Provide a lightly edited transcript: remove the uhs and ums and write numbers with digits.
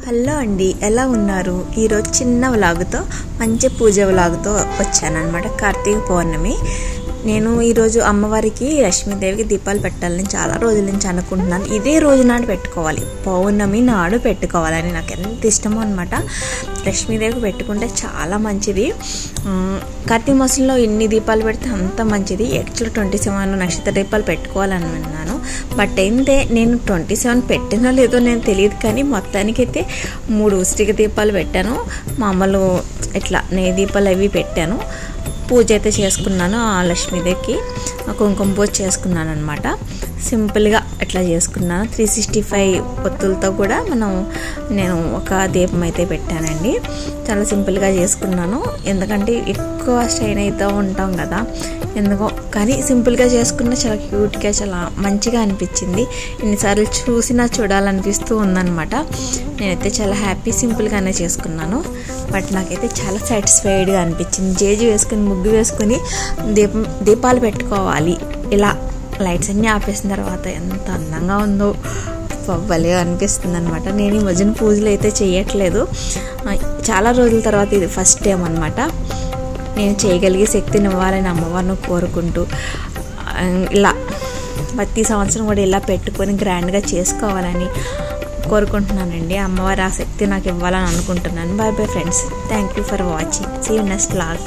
Hello అండి, ఎలా ఉన్నారు? ఈరోజు చిన్న వ్లాగ్తో మంచి పూజ వ్లాగ్తో వచ్చానన్నమాట. కార్తీక పౌర్ణమి. నేను ఈరోజు అమ్మవారికి లక్ష్మీదేవికి దీపాలు పెట్టాలని చాలా రోజుల నుంచి అనుకుంటున్నాను. ఇదే రోజు నాడు పెట్టుకోవాలి, పౌర్ణమి నాడు పెట్టుకోవాలని నాకు ఎంత ఇష్టమో అనమాట. లక్ష్మీదేవికి పెట్టుకుంటే చాలా మంచిది. కార్తీక మాసంలో ఎన్ని దీపాలు పెడితే అంత మంచిది. యాక్చువల్ 27 నక్షత్ర దీపాలు పెట్టుకోవాలని విన్నాను. బట్ అయితే నేను 27 పెట్టినో లేదో నేను తెలియదు, కానీ మొత్తానికైతే 3 ఉసిరిక దీపాలు పెట్టాను. మామూలు ఇట్లా నెయ్యి దీపాలు అవి పెట్టాను. పూజ అయితే చేసుకున్నాను. ఆ లక్ష్మీదేవికి కుంకుమ పూజ చేసుకున్నాను అనమాట. సింపుల్గా అట్లా చేసుకున్నాను. 365 ఒత్తులతో కూడా నేను ఒక దీపం అయితే పెట్టానండి. చాలా సింపుల్గా చేసుకున్నాను. ఎందుకంటే ఎక్కువ స్ట్రెయిన్ అవుతూ ఉంటాం కదా ఎందుకో, కానీ సింపుల్గా చేసుకున్న చాలా క్యూట్గా చాలా మంచిగా అనిపించింది. ఎన్నిసార్లు చూసినా చూడాలనిపిస్తూ ఉందన్నమాట. నేనైతే చాలా హ్యాపీ సింపుల్గానే చేసుకున్నాను. బట్ నాకైతే చాలా సాటిస్ఫైడ్గా అనిపించింది. జేజు వేసుకుని ముగ్గు వేసుకుని దీపాలు పెట్టుకోవాలి. ఇలా లైట్స్ అన్నీ ఆపేసిన తర్వాత ఎంత అందంగా ఉందో భలే అనిపిస్తుంది అనమాట. నేను ఈ మధ్యన పూజలు అయితే చేయట్లేదు. చాలా రోజుల తర్వాత ఇది ఫస్ట్ టైం అనమాట. నేను చేయగలిగే శక్తిని ఇవ్వాలని అమ్మవారిని కోరుకుంటూ ఇలా ప్రతి సంవత్సరం కూడా ఇలా పెట్టుకొని గ్రాండ్గా చేసుకోవాలని కోరుకుంటున్నానండి. అమ్మవారి ఆ శక్తి నాకు ఇవ్వాలని అనుకుంటున్నాను. Bye bye friends, thank you for watching. See you next vlog.